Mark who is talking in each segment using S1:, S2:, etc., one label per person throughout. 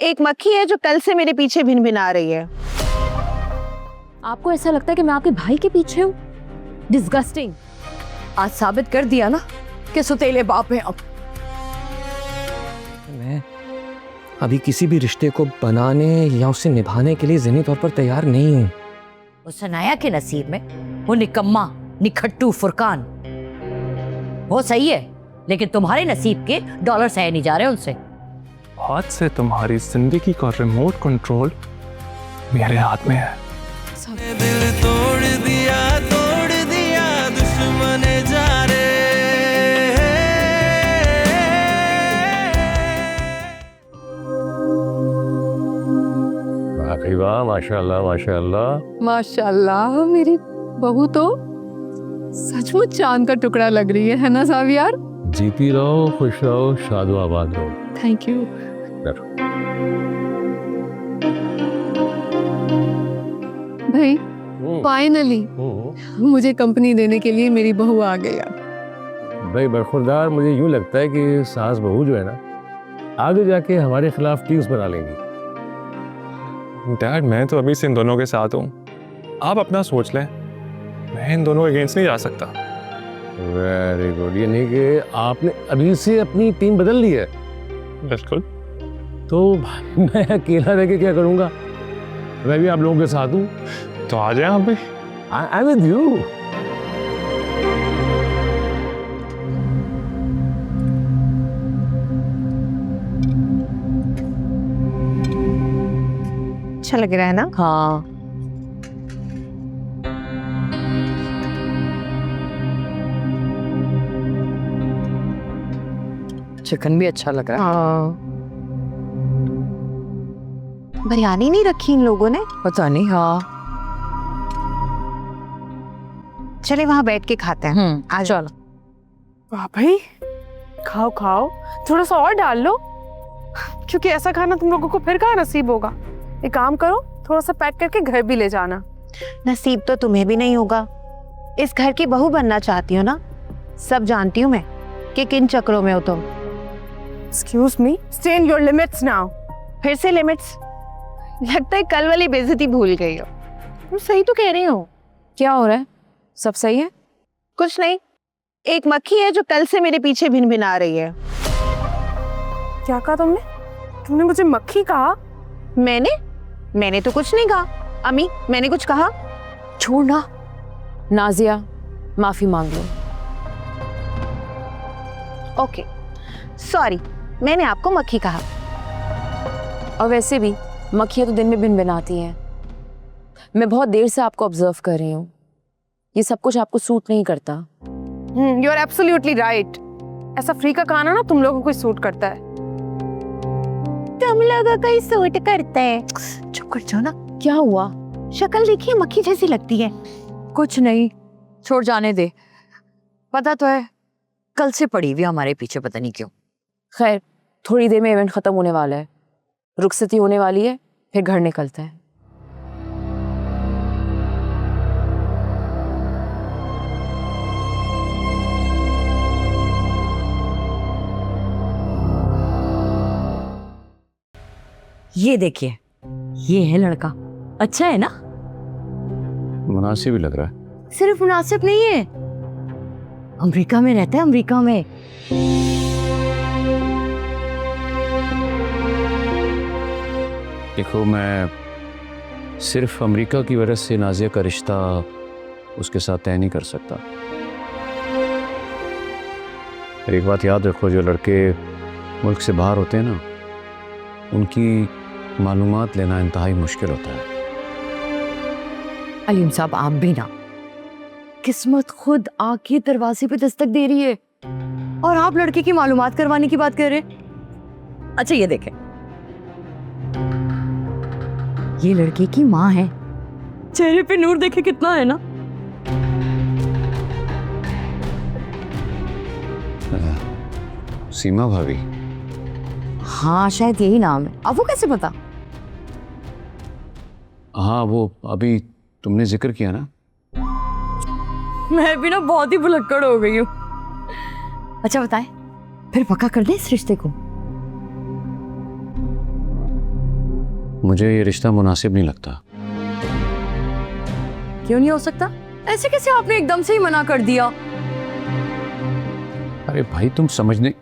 S1: एक मक्खी है जो कल से मेरे पीछे भिन भिन आ रही है।
S2: आपको ऐसा लगता है कि मैं आपके भाई के पीछे हूँ? डिस्गस्टिंग। आज साबित कर दिया ना कि सुतेले बाप हैं अब।
S3: मैं अभी किसी भी रिश्ते को बनाने या उसे निभाने के लिए ज़हनी तौर पर तैयार नहीं हूँ।
S4: उस सनाया के नसीब में वो निकम्मा निखट्टू फुरकान वो सही है, लेकिन तुम्हारे नसीब के डॉलर सहे नहीं जा रहे उनसे।
S5: आज से तुम्हारी जिंदगी का रिमोट कंट्रोल मेरे हाथ में है।
S6: दिल तोड़ दिया दुश्मन जा रे।
S7: वाकई वाह, माशाल्लाह माशाल्लाह।
S8: माशाल्लाह, मेरी बहू तो सचमुच चांद का टुकड़ा लग रही है ना साहब यार?
S7: जीती रहो, खुश रहो, शादो आबाद रहो।
S8: Thank you. भाई फाइनली मुझे कंपनी देने के लिए मेरी बहू आ गई यार।
S7: भाई बरखुरदार, मुझे यूं लगता है कि सास बहू जो है ना, आगे जाके हमारे खिलाफ टीम्स बना लेंगी।
S5: डैड, मैं तो अभी से इन दोनों के साथ हूँ, आप अपना सोच लें। मैं इन दोनों के अगेंस्ट नहीं जा सकता।
S7: Very good. ये नहीं कि आपने अभी से अपनी टीम बदल ली है?
S5: बिल्कुल।
S7: तो मैं अकेला रह के क्या करूँगा? मैं भी आप लोगों के साथ हूँ।
S5: तो आ जाए आप भी।
S7: आई विद यू।
S1: अच्छा लग रहा है ना?
S4: हाँ, चिकन भी अच्छा लग रहा है।
S1: हाँ। बिरयानी नहीं रखी इन लोगों ने?
S4: पता नहीं। हाँ
S1: चले वहां बैठ के खाते हैं। आ जाओ।
S4: चलो।
S8: वाह भाई, खाओ खाओ, थोड़ा सा और डाल लो, क्योंकि ऐसा खाना तुम लोगों को फिर कहाँ नसीब होगा। एक काम करो, थोड़ा सा पैक करके घर भी ले जाना।
S1: नसीब तो तुम्हें भी नहीं होगा। इस घर की बहू बनना चाहती हो ना? सब जानती हूँ मैं कि किन चक्रों में हो तुम।
S8: Excuse me, stay in your limits now.
S1: फिर से लिमिट्स? लगता है कल वाली बेइज्जती भूल गई हो। तुम सही तो कह रही हो।
S2: क्या हो रहा है? सब सही है?
S1: कुछ नहीं, एक मक्खी है जो कल से मेरे पीछे भिन भिन आ रही है।
S8: क्या कहा तुमने? तुमने मुझे मक्खी कहा?
S1: मैंने तो कुछ नहीं कहा। अम्मी, मैंने कुछ कहा?
S2: छोड़ना। नाजिया, माफी मांग लो।
S1: ओके सॉरी, मैंने आपको मक्खी कहा।
S2: और वैसे भी मक्खियाँ तो दिन में भिन भिनाती हैं। मैं बहुत देर से आपको ऑब्जर्व कर रही हूँ। ये सब कुछ आपको सूट नहीं करता।
S8: You are absolutely right. ऐसा फ्री का खाना ना तुम लोगों को सूट करता है।
S1: तुम लोगों को ही सूट करता है। चुप कर जाओ ना।
S2: क्या हुआ?
S1: शक्ल देखिए, मक्खी जैसी लगती है।
S4: कुछ नहीं, छोड़ जाने दे। पता तो है कल से पड़ी हुई हमारे पीछे, पता नहीं क्यों।
S2: खैर, थोड़ी देर में इवेंट खत्म होने वाला है, रुखसती होने वाली है, फिर घर निकलते हैं।
S4: ये देखिए, ये है लड़का। अच्छा है ना?
S7: मुनासिब ही लग रहा है।
S4: सिर्फ मुनासिब नहीं है, अमेरिका में रहता है, अमेरिका में।
S7: देखो, मैं सिर्फ अमेरिका की वजह से नाजिया का रिश्ता उसके साथ तय नहीं कर सकता। एक बात याद रखो, जो लड़के मुल्क से बाहर होते हैं ना, उनकी मालूमात लेना इंतहाई मुश्किल होता है।
S4: अलीम साहब, आप भी ना। किस्मत खुद आके दरवाजे पे दस्तक दे रही है और आप लड़के की मालूमात करवाने की बात कर रहे हैं। अच्छा ये देखें, ये लड़के की माँ है। चेहरे पे नूर देखे कितना है ना।
S7: सीमा भाभी?
S4: हाँ शायद यही नाम है। अब वो कैसे पता?
S7: हाँ, वो अभी तुमने जिक्र किया ना।
S4: मैं भी ना बहुत ही भुलक्कड़ हो गई हूँ। अच्छा बताएं, फिर पक्का कर दे इस रिश्ते को?
S7: मुझे ये रिश्ता मुनासिब नहीं लगता।
S4: क्यों नहीं हो सकता? ऐसे कैसे आपने एकदम से ही मना कर दिया?
S7: अरे भाई तुम समझने।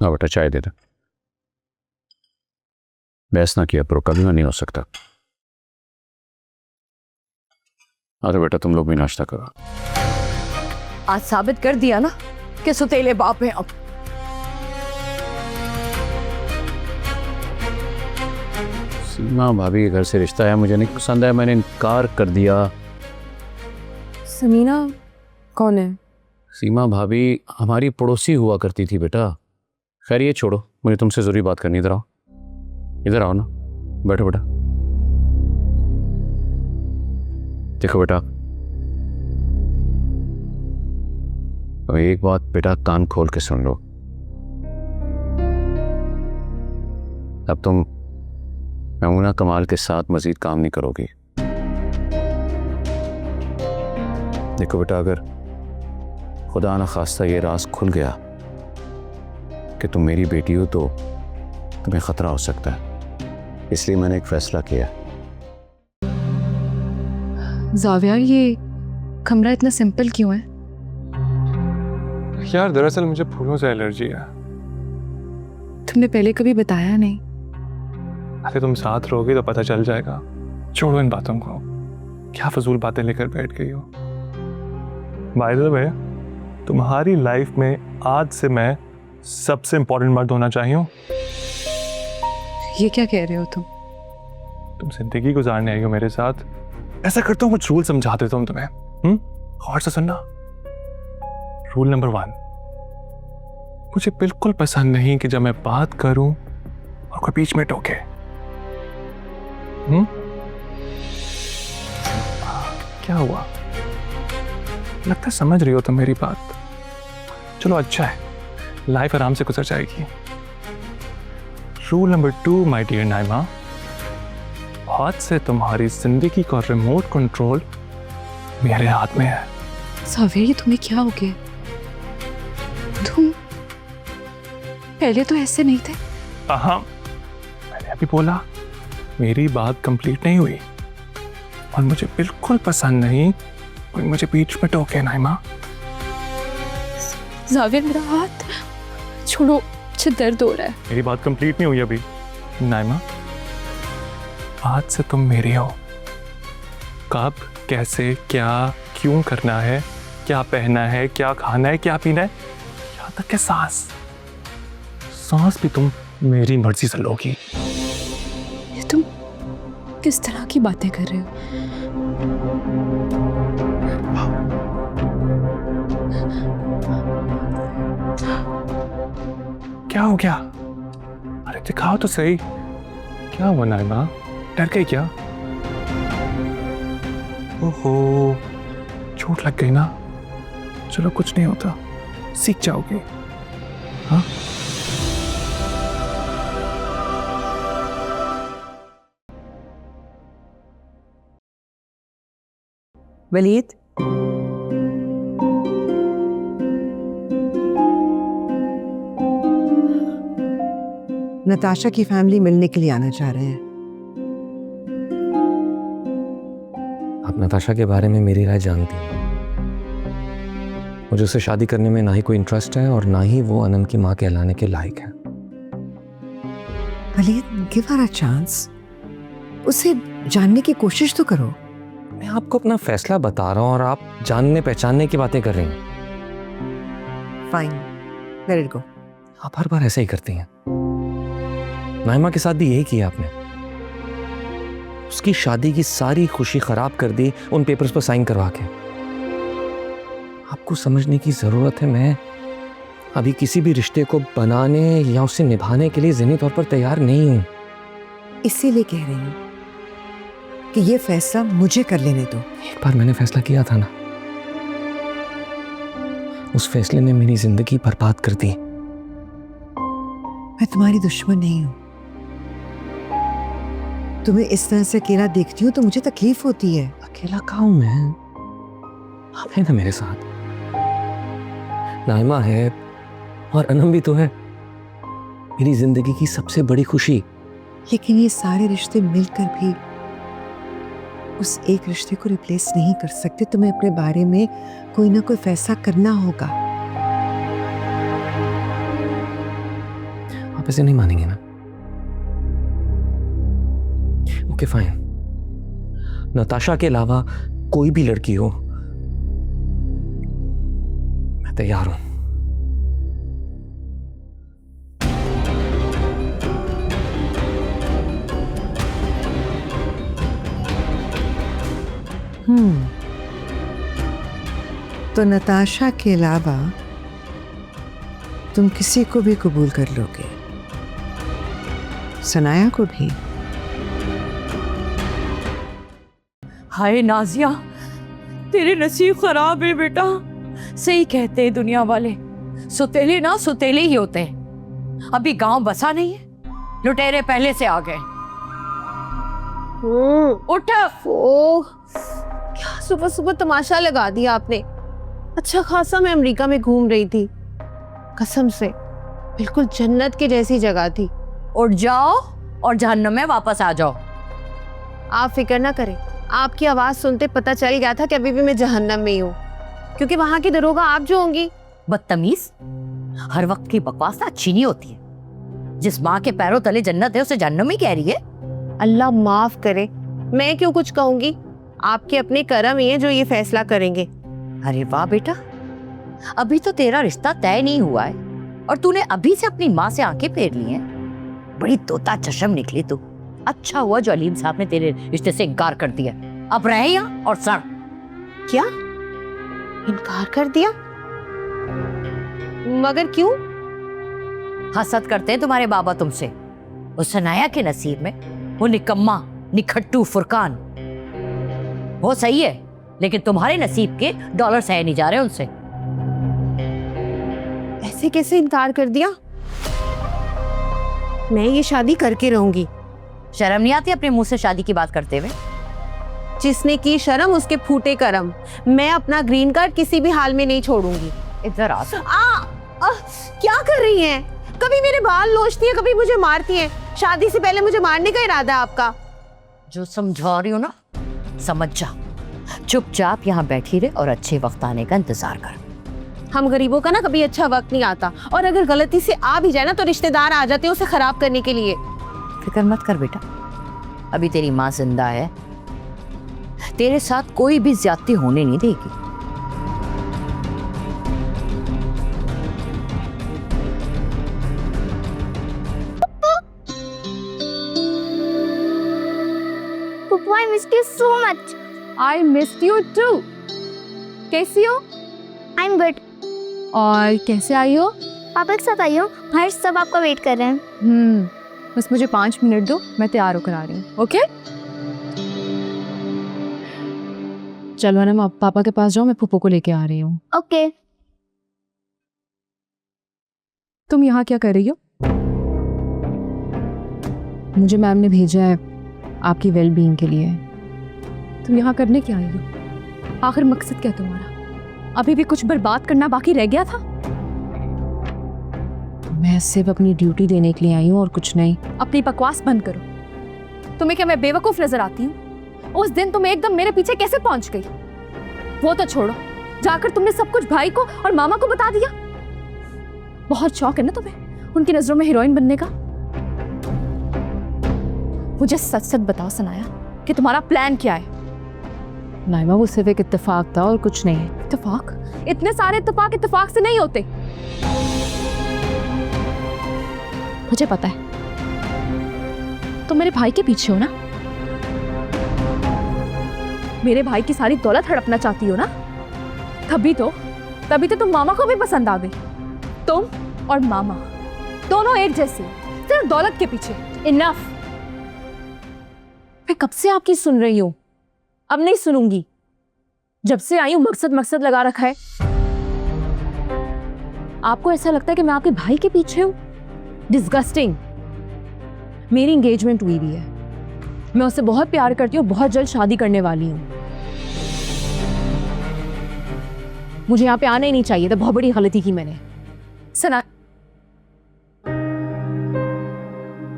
S7: हाँ बेटा चाय दे दे। बहस ना किया करो, कभी ना नहीं हो सकता। अरे बेटा तुम लोग भी नाश्ता करो।
S4: आज साबित कर दिया ना कि सुतेले बाप हैं अब।
S7: सीमा भाभी के घर से रिश्ता है, मुझे नहीं पसंद है, मैंने इनकार कर दिया।
S2: समीना कौन है?
S7: सीमा भाभी हमारी पड़ोसी हुआ करती थी बेटा। खैर ये छोड़ो, मुझे तुमसे जरूरी बात करनी। इधर आओ, इधर आओ ना, बैठो बेटा। देखो बेटा, अब एक बात बेटा कान खोल के सुन लो। अब तुम मैमुना कमाल के साथ मजीद काम नहीं करोगी। देखो बेटा, अगर खुदा न खास्ता ये राज खुल गया कि तुम मेरी बेटी हो तो तुम्हें खतरा हो सकता है, इसलिए मैंने एक फैसला किया।
S9: जाविया, ये कमरा इतना सिंपल क्यों है?
S5: यार दरअसल मुझे फूलों से एलर्जी है।
S9: तुमने पहले कभी बताया नहीं।
S5: अरे तुम साथ रहोगी तो पता चल जाएगा। छोड़ो इन बातों को, क्या फजूल बातें लेकर बैठ गई हो। बाय द वे, तुम्हारी लाइफ में आज से मैं सबसे इंपॉर्टेंट मर्द होना चाहिए हूँ।
S9: ये क्या कह रहे हो तुम?
S5: तुम जिंदगी गुजारने आई हो मेरे साथ। ऐसा करता हूँ, कुछ रूल समझा देता हूँ तुम्हें। और से सुनना। रूल नंबर 1, मुझे बिल्कुल पसंद नहीं कि जब मैं बात करूं और कोई बीच में टोके। क्या हुआ? लगता है समझ रही हो तुम मेरी बात। चलो अच्छा है, लाइफ आराम से गुजर जाएगी। Rule number 2 my dear Naima, आज से तुम्हारी जिंदगी का रिमोट कंट्रोल मेरे हाथ में है।
S9: जाविया, ये तुम्हें क्या हो गया? तुम पहले तो ऐसे नहीं थे।
S5: हाँ, मैंने अभी बोला, मेरी बात कंप्लीट नहीं हुई। और मुझे बिल्कुल पसंद नहीं कोई मुझे बीच में टोके नाइमा।
S9: जाविया, मेरा हाथ छोड़ो, मुझे दर्द हो रहा है।
S5: मेरी बात कंप्लीट नहीं हुई अभी। नाइमा, आज से तुम मेरी हो। कब, कैसे, क्या, क्यों करना है, क्या पहनना है, क्या खाना है, क्या पीना है, यहाँ तक के सांस भी तुम मेरी मर्जी से लोगी।
S9: ये तुम किस तरह की बातें कर रहे हो?
S5: क्या हो गया? अरे दिखाओ तो सही, क्या हुआ नाइमा? डर गई क्या? ओहो, चोट लग गई ना? चलो कुछ नहीं होता, सीख जाओगे। हाँ,
S10: वलीद, नताशा की फैमिली मिलने के लिए आना चाह रहे हैं।
S3: आप नताशा के बारे में मेरी राय जानती हैं। मुझे उससे शादी करने में ना ही कोई इंटरेस्ट है और ना ही वो अनंत की माँ कहलाने के लायक है।
S10: Waleed, give her a chance. उसे जानने की कोशिश तो करो।
S3: मैं आपको अपना फैसला बता रहा हूँ और आप जानने पहचानने की बातें कर रही हैं।
S10: Fine, let it go.
S3: आप हर बार ऐसे ही करती हैं। नाइमा के साथ भी यही किया आपने। उसकी शादी की सारी खुशी खराब कर दी उन पेपर्स पर साइन करवा के। आपको समझने की जरूरत है, मैं अभी किसी भी रिश्ते को बनाने या उसे निभाने के लिए ज़हनी तौर पर तैयार नहीं हूं।
S10: इसीलिए कह रही हूँ कि ये फैसला मुझे कर लेने दो।
S3: एक बार मैंने फैसला किया था ना, उस फैसले ने मेरी जिंदगी बर्बाद कर दी।
S10: मैं तुम्हारी दुश्मन नहीं हूं। तुम्हें इस तरह से अकेला देखती हूँ तो मुझे तकलीफ होती है।
S3: अकेला कहाँ हूं मैं? आप हैं ना मेरे साथ। नाइमा है और अनम भी तो है। मेरी जिंदगी की सबसे बड़ी खुशी।
S10: लेकिन ये सारे रिश्ते मिलकर भी उस एक रिश्ते को रिप्लेस नहीं कर सकते। तुम्हें अपने बारे में कोई ना कोई फैसला करना होगा।
S3: आप ऐसे नहीं मानेंगे ना? ओके फाइन, नताशा के अलावा कोई भी लड़की हो, मैं तैयार हूं।
S10: तो नताशा के अलावा तुम किसी को भी कबूल कर लोगे, सनाया को भी?
S4: हाय नाजिया, तेरे नसीब खराब है बेटा। सही कहते हैं दुनिया वाले, सुतेले ना सुतेले ही होते हैं। अभी गांव बसा नहीं है, लुटेरे पहले से आ गए। उठ।
S1: ओह, क्या सुबह सुबह तमाशा लगा दिया आपने। अच्छा खासा मैं अमेरिका में घूम रही थी, कसम से बिल्कुल जन्नत की जैसी जगह थी।
S4: उठ जाओ और जहन्नम में वापस आ जाओ।
S1: आप फिक्र ना करें, आपकी आवाज सुनते पता चल गया था कि अभी भी मैं जहन्नम में ही हूँ, क्योंकि वहां की दरोगा आप जो होंगी।
S4: बदतमीज, हर वक्त की बकवास ना अच्छी नहीं होती है। जिस माँ के पैरों तले जन्नत है उसे जहन्नम ही कह रही है।
S1: अल्लाह माफ करे, मैं क्यों कुछ कहूंगी, आपके अपने कर्म ही है जो ये फैसला करेंगे।
S4: अरे वाह बेटा, अभी तो तेरा रिश्ता तय नहीं हुआ है और तूने अभी से अपनी माँ से आंखें फेर ली हैं। बड़ी तोता चशम निकली तू। अच्छा हुआ जो अलीम साहब ने तेरे रिश्ते से इनकार कर दिया। अब रहे यहाँ और सड़।
S1: क्या इनकार कर दिया? मगर क्यों?
S4: हसद करते हैं तुम्हारे बाबा तुमसे। उस सनाया के नसीब में वो निकम्मा निखट्टू फुरकान वो सही है, लेकिन तुम्हारे नसीब के डॉलर सहे नहीं जा रहे उनसे।
S1: ऐसे कैसे इनकार कर दिया? मैं ये शादी करके रहूंगी।
S4: शर्म नहीं आती अपने मुंह से शादी की बात करते हुए?
S1: जिसने की शर्म उसके फूटे करम। मैं अपना ग्रीन कार्ड किसी भी हाल में नहीं छोड़ूंगी।
S4: इधर आ।
S1: क्या कर रही हैं? कभी मेरे बाल नोचती हैं, कभी मुझे मारती हैं। शादी से पहले मुझे मारने का इरादा है आपका?
S4: जो समझा रही हो ना समझ जा। चुपचाप यहाँ बैठी रहे और अच्छे वक्त आने का इंतजार कर।
S1: हम गरीबों का ना कभी अच्छा वक्त नहीं आता, और अगर गलती से आ भी जाए ना तो रिश्तेदार आ जाते हैं उसे खराब करने के लिए।
S4: फिक्र मत कर बेटा, अभी तेरी माँ जिंदा है, तेरे साथ कोई भी ज्यादती होने नहीं देगी।
S11: Puppu, I missed you so much.
S9: I missed you too. कैसी हो?
S11: I'm good.
S9: और कैसे आई हो?
S11: पापा के साथ आई हूँ, हर्ष सब आपका वेट कर रहे हैं।
S9: बस मुझे 5 मिनट दो, मैं तैयार होकर आ रही हूँ। ओके? चलो ना, पापा के पास जाओ, मैं पुप्पो को लेके आ रही हूँ।
S11: ओके।
S9: तुम यहाँ क्या कर रही हो? मुझे मैम ने भेजा है आपकी वेलबीइंग के लिए। तुम यहाँ करने क्या आई हो? आखिर मकसद क्या तुम्हारा? अभी भी कुछ बर्बाद करना बाकी रह गया था? मैं सिर्फ अपनी ड्यूटी देने के लिए आई हूँ और कुछ नहीं। अपनी बकवास बंद करो। तुम्हें क्या मैं बेवकूफ नजर आती हूँ? उस दिन तुम एकदम मेरे पीछे कैसे पहुंच गई? वो तो छोड़ो, जाकर तुमने सब कुछ भाई को और मामा को बता दिया। बहुत शौक है ना तुम्हें उनकी नजरों में हीरोइन बनने का। मुझे सच सच बताओ सनाया कि तुम्हारा प्लान क्या है? नाइमा, वो सिर्फ एक इत्तेफाक था और कुछ नहीं है। इत्तेफाक? इतने सारे इत्तेफाक से नहीं होते। मुझे पता है तुम मेरे भाई के पीछे हो ना, मेरे भाई की सारी दौलत हड़पना चाहती हो ना, तभी तो तुम मामा को भी पसंद आ गई। तुम और मामा दोनों एक जैसे, सिर्फ दौलत के पीछे। इनफ। मैं कब से आपकी सुन रही हूं, अब नहीं सुनूंगी। जब से आई हूं मकसद लगा रखा है। आपको ऐसा लगता है कि मैं आपके भाई के पीछे हूं? डिस्गस्टिंग। मेरी एंगेजमेंट हुई भी है, मैं उससे बहुत प्यार करती हूँ, बहुत जल्द शादी करने वाली हूँ। मुझे यहाँ पे आना ही नहीं चाहिए था, बहुत बड़ी गलती की मैंने। सना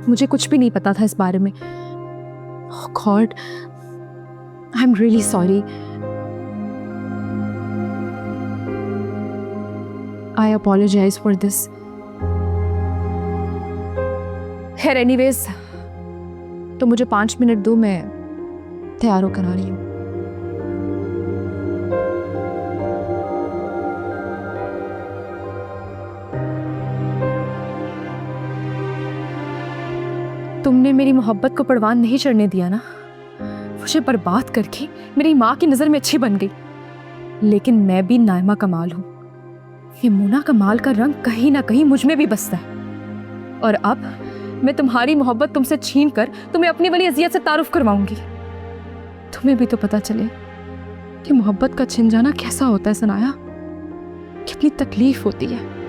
S9: मुझे कुछ भी नहीं पता था इस बारे में। Oh god, I am really sorry. I apologise for this. खैर एनीवेज, तो मुझे 5 मिनट दो, मैं तैयार होकर आ रही हूँ। तुमने मेरी मोहब्बत को परवान नहीं चढ़ने दिया ना। मुझे बर्बाद करके मेरी माँ की नज़र में अच्छी बन गई। लेकिन मैं भी नाइमा कमाल हूँ। ये मोना कमाल का रंग कहीं ना कहीं मुझ में भी बसता है। और अब मैं तुम्हारी मोहब्बत तुमसे छीन कर तुम्हें अपनी वाली अजियत से तारुफ करवाऊंगी। तुम्हें भी तो पता चले कि मोहब्बत का छिन जाना कैसा होता है सनाया, कितनी तकलीफ होती है।